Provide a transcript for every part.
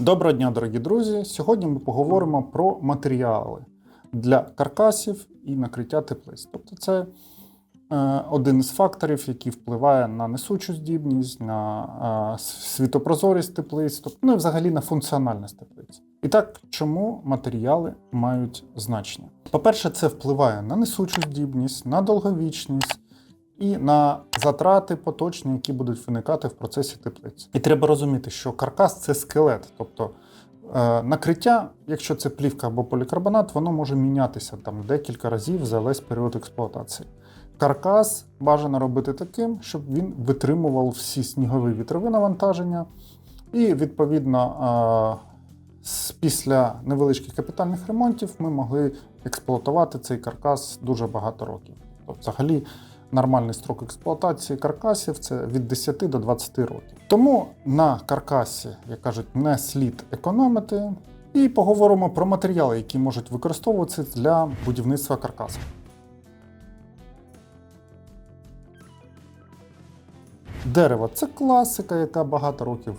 Доброго дня, дорогі друзі! Сьогодні ми поговоримо про матеріали для каркасів і накриття теплиць. Тобто це один із факторів, який впливає на несучу здібність, на світопрозорість теплиць, тобто, ну і взагалі на функціональність теплиць. І так, чому матеріали мають значення? По-перше, це впливає на несучу здібність, на довговічність і на затрати поточні, які будуть виникати в процесі теплиць. І треба розуміти, що каркас – це скелет, тобто накриття, якщо це плівка або полікарбонат, воно може мінятися там декілька разів за весь період експлуатації. Каркас бажано робити таким, щоб він витримував всі снігові вітрові навантаження і, відповідно, після невеличких капітальних ремонтів ми могли експлуатувати цей каркас дуже багато років. Тобто, взагалі, нормальний строк експлуатації каркасів – це від 10 до 20 років. Тому на каркасі, як кажуть, не слід економити. І поговоримо про матеріали, які можуть використовуватися для будівництва каркасу. Дерево – це класика, яка багато років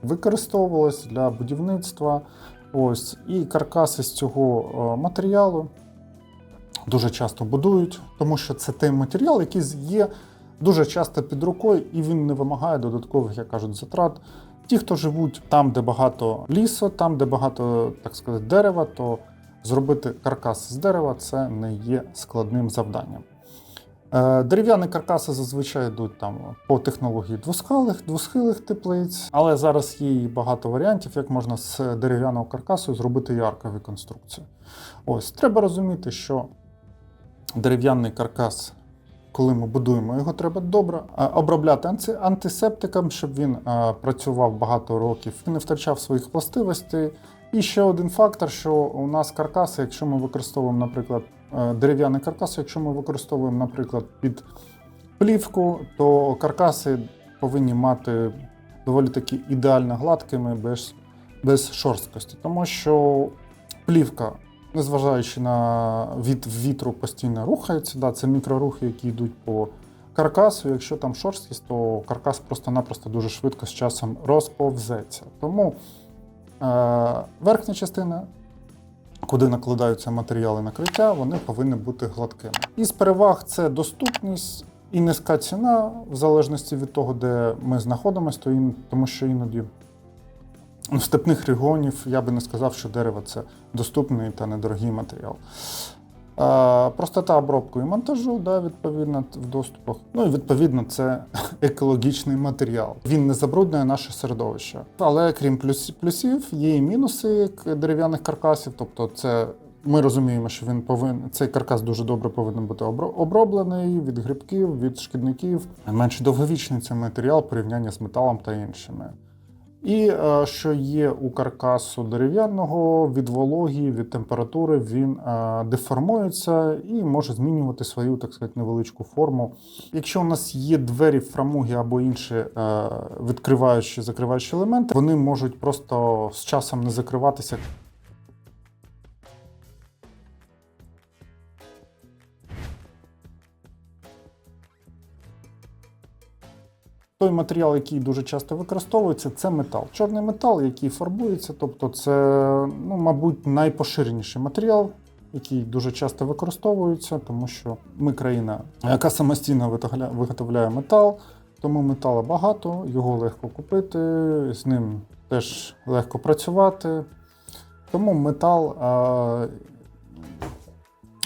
використовувалась для будівництва. Ось. І каркаси з цього матеріалу дуже часто будують, тому що це той матеріал, який є дуже часто під рукою, і він не вимагає додаткових, як кажуть, затрат. Ті, хто живуть там, де багато лісу, там, де багато, так сказати, дерева, то зробити каркас з дерева – це не є складним завданням. Дерев'яні каркаси зазвичай йдуть там по технології двосхилих теплиць, але зараз є і багато варіантів, як можна з дерев'яного каркасу зробити і аркові конструкції. Ось, треба розуміти, що дерев'яний каркас, коли ми будуємо його, треба добре обробляти антисептиком, щоб він працював багато років і не втрачав своїх властивостей. І ще один фактор, що у нас каркаси, якщо ми використовуємо, наприклад, дерев'яний каркас, якщо ми використовуємо, наприклад, під плівку, то каркаси повинні мати доволі таки ідеально гладкими, без шорсткості. Тому що плівка, незважаючи на від вітру, постійно рухається, да, це мікрорухи, які йдуть по каркасу. Якщо там шорсткість, то каркас просто-напросто дуже швидко з часом розповзеться. Тому верхня частина, куди накладаються матеріали накриття, вони повинні бути гладкими. Із переваг це доступність і низька ціна, в залежності від того, де ми знаходимося, тому що іноді в степних регіонів я би не сказав, що дерево – це доступний та недорогий матеріал. Простота обробки і монтажу, да, відповідно, в доступах. Ну і відповідно це екологічний матеріал. Він не забруднює наше середовище. Але крім плюсів, є і мінуси дерев'яних каркасів. Тобто ми розуміємо, що цей каркас дуже добре повинен бути оброблений від грибків, від шкідників. Менш довговічний цей матеріал в порівнянні з металом та іншими. І що є у каркасу дерев'яного, від вологі, від температури він деформується і може змінювати свою, так сказати, невеличку форму. Якщо у нас є двері, фрамуги або інші відкриваючі, закриваючі елементи, вони можуть просто з часом не закриватися. Той матеріал, який дуже часто використовується, це метал. Чорний метал, який фарбується, тобто це, мабуть, найпоширеніший матеріал, який дуже часто використовується, тому що ми країна, яка самостійно виготовляє метал, тому металу багато, його легко купити, з ним теж легко працювати. Тому метал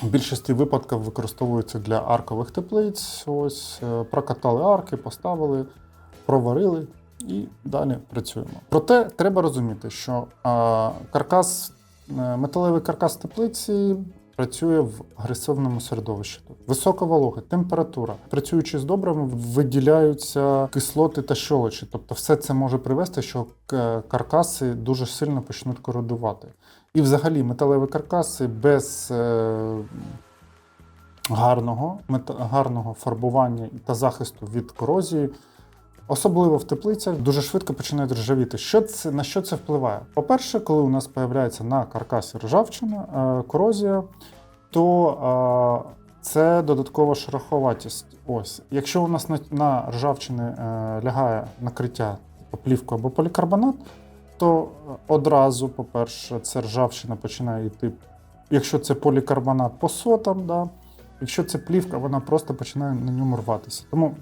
в більшості випадків використовується для аркових теплиць. Ось, прокатали арки, поставили, проварили і далі працюємо. Проте треба розуміти, що металевий каркас теплиці працює в агресивному середовищі. Висока волога, температура. Працюючи з добривами, виділяються кислоти та щолочі. Тобто все це може привести, що каркаси дуже сильно почнуть корозувати. І взагалі металеві каркаси без гарного фарбування та захисту від корозії, особливо в теплицях, дуже швидко починають ржавіти. На що це впливає? По-перше, коли у нас з'являється на каркасі ржавчина, корозія, то це додаткова шероховатість. Ось. Якщо у нас на ржавчини лягає накриття плівку або полікарбонат, то одразу, по-перше, це ржавчина починає йти. Якщо це полікарбонат по сотам, да? Якщо це плівка, вона просто починає на ньому рватися. Тому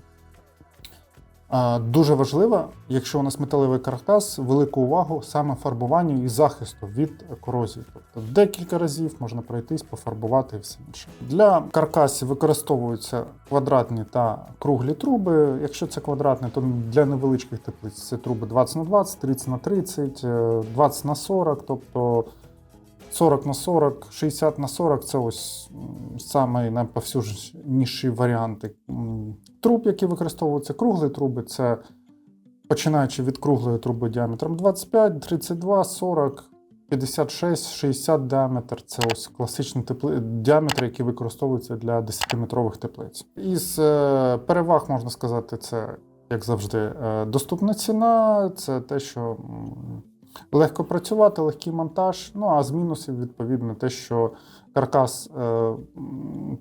дуже важливо, якщо у нас металевий каркас, велику увагу саме фарбуванню і захисту від корозії. Тобто декілька разів можна пройтись, пофарбувати і все інше. Для каркасів використовуються квадратні та круглі труби. Якщо це квадратні, то для невеличких теплиць це труби 20х20, 30х30, 20х40, тобто 40х40, 60х40 – це ось саме найповсюдженіші варіанти труб, які використовуються. Круглі труби – це починаючи від круглої труби діаметром 25, 32, 40, 56, 60 діаметр – це ось класичні діаметри, які використовуються для 10-метрових теплиць. Із переваг, можна сказати, це, як завжди, доступна ціна, це те, що легко працювати, легкий монтаж. Ну а з мінусів, відповідно, те, що каркас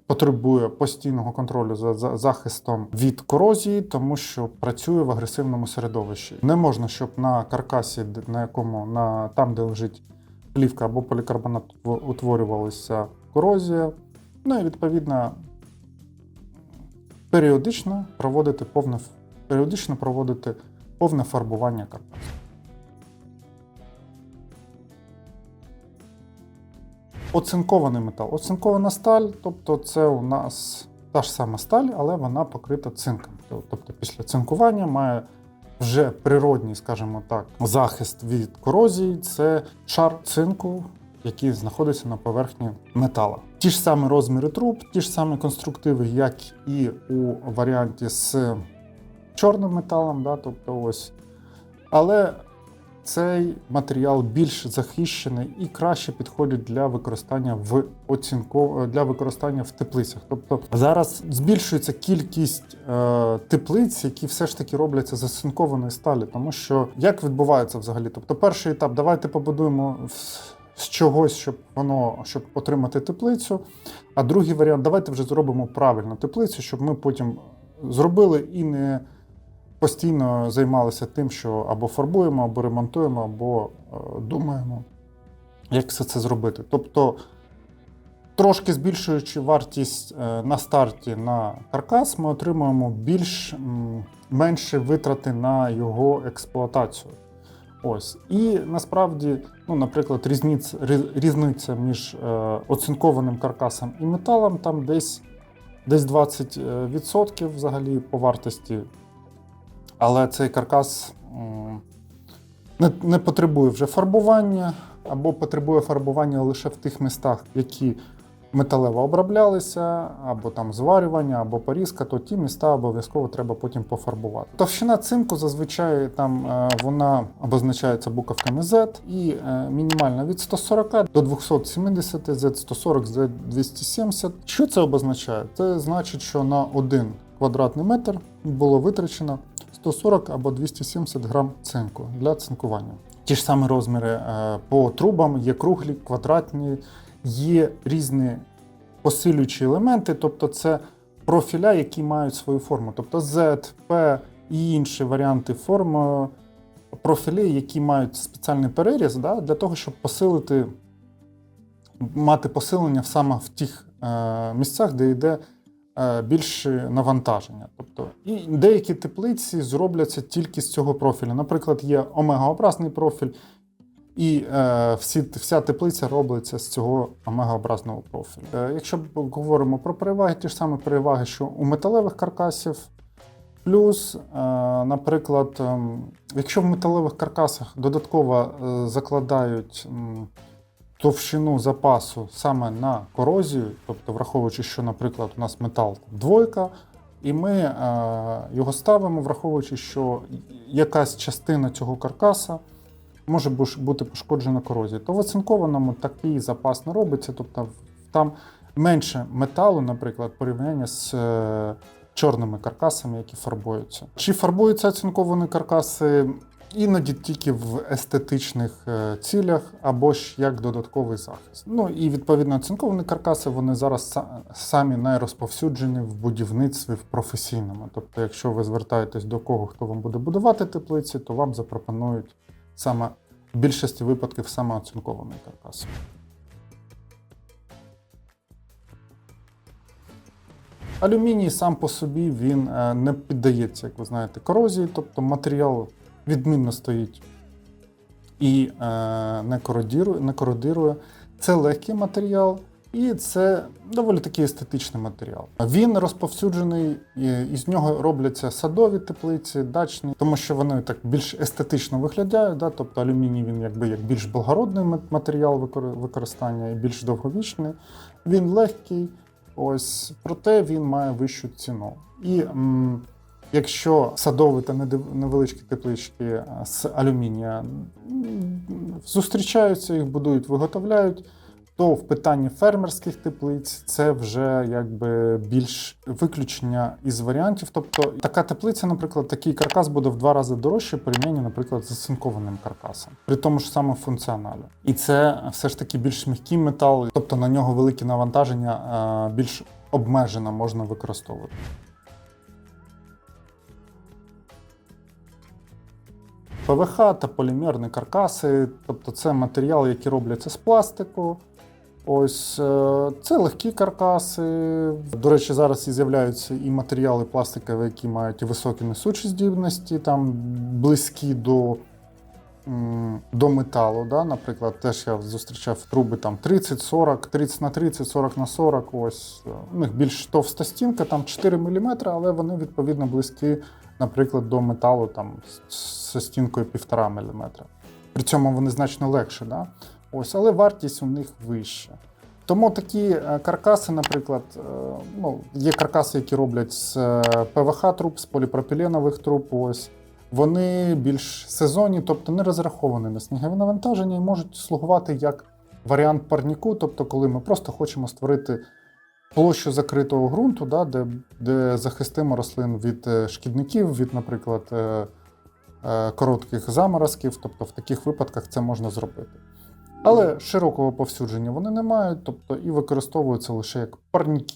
потребує постійного контролю за захистом від корозії, тому що працює в агресивному середовищі. Не можна, щоб на каркасі, там, де лежить плівка або полікарбонат, утворювалася корозія. Ну і відповідно періодично проводити повне фарбування каркасу. Оцинкований метал. Оцинкована сталь, тобто це у нас та ж сама сталь, але вона покрита цинком. Тобто після цинкування має вже природній, скажімо так, захист від корозії. Це шар цинку, який знаходиться на поверхні метала. Ті ж самі розміри труб, ті ж самі конструктиви, як і у варіанті з чорним металом, да, тобто ось. Але цей матеріал більш захищений і краще підходить для використання в теплицях. Тобто зараз збільшується кількість теплиць, які все ж таки робляться з оцинкованої сталі. Тому що як відбувається взагалі? Тобто перший етап – давайте побудуємо з чогось, щоб отримати теплицю. А другий варіант – давайте вже зробимо правильну теплицю, щоб ми потім зробили і не постійно займалися тим, що або фарбуємо, або ремонтуємо, або думаємо, як все це зробити. Тобто, трошки збільшуючи вартість на старті на каркас, ми отримуємо менші витрати на його експлуатацію. Ось. І насправді, наприклад, різниця між оцинкованим каркасом і металом там десь 20% взагалі по вартості. Але цей каркас не потребує вже фарбування, або потребує фарбування лише в тих містах, які металево оброблялися, або там зварювання, або порізка, то ті міста обов'язково треба потім пофарбувати. Товщина цинку зазвичай вона обозначається буковками Z, і мінімальна від 140 до 270, Z140, Z270. Що це обозначає? Це значить, що на 1 квадратний метр було витрачено 140 або 270 грам цинку для цинкування. Ті ж самі розміри по трубам, є круглі, квадратні, є різні посилюючі елементи, тобто це профіля, які мають свою форму. Тобто Z, P і інші варіанти форм, профілі, які мають спеціальний переріз, для того, щоб мати посилення саме в тих місцях, де йде більше навантаження. Тобто, і деякі теплиці зробляться тільки з цього профілю. Наприклад, є омегообразний профіль, і вся теплиця робиться з цього омегообразного профілю. Якщо говоримо про переваги, ті ж самі переваги, що у металевих каркасів, плюс, наприклад, якщо в металевих каркасах додатково закладають товщину запасу саме на корозію, тобто враховуючи, що, наприклад, у нас метал 2, і ми його ставимо, враховуючи, що якась частина цього каркаса може бути пошкоджена корозією, то в оцинкованому такий запас не робиться, тобто там менше металу, наприклад, порівняння з чорними каркасами, які фарбуються. Чи фарбуються оцинковані каркаси? Іноді тільки в естетичних цілях або ж як додатковий захист. І відповідно оцинковані каркаси, вони зараз самі найрозповсюджені в будівництві в професійному. Тобто, якщо ви звертаєтесь до кого, хто вам буде будувати теплиці, то вам запропонують саме в більшості випадків саме оцинкований каркас. Алюміній сам по собі він не піддається, як ви знаєте, корозії, тобто матеріал відмінно стоїть і не кородирує. Це легкий матеріал і це доволі такий естетичний матеріал. Він розповсюджений, із нього робляться садові теплиці, дачні, тому що вони так більш естетично виглядають, да? Тобто алюміній він якби як більш благородний матеріал використання і більш довговічний. Він легкий. Ось, проте він має вищу ціну. І якщо садові та невеличкі теплички з алюмінія зустрічаються, їх будують, виготовляють, то в питанні фермерських теплиць це вже якби більш виключення із варіантів. Тобто така теплиця, наприклад, такий каркас буде в 2 рази дорожче порівнянні, наприклад, з оцинкованим каркасом, при тому ж самому функціоналі. І це все ж таки більш м'який метал, тобто на нього великі навантаження більш обмежено можна використовувати. ПВХ та полімерні каркаси, тобто це матеріали, які робляться з пластику. Ось це легкі каркаси. До речі, зараз і з'являються і матеріали пластикові, які мають високі несучі здібності, там близькі до металу. Да? Наприклад, теж я зустрічав труби там 30-40, 30х30, 40х40. Ось у них більш товста стінка, там 4 мм, але вони відповідно близькі, наприклад, до металу там зі стінкою 1,5 мм. При цьому вони значно легші. Да? Ось, але вартість у них вища. Тому такі каркаси, наприклад, є каркаси, які роблять з ПВХ-труб, з поліпропіленових труб, ось, вони більш сезонні, тобто не розраховані на снігові навантаження і можуть слугувати як варіант парніку, тобто коли ми просто хочемо створити площу закритого ґрунту, да, де захистимо рослин від шкідників, від, наприклад, коротких заморозків, тобто в таких випадках це можна зробити. Але широкого повсюдження вони не мають, тобто і використовуються лише як парніки.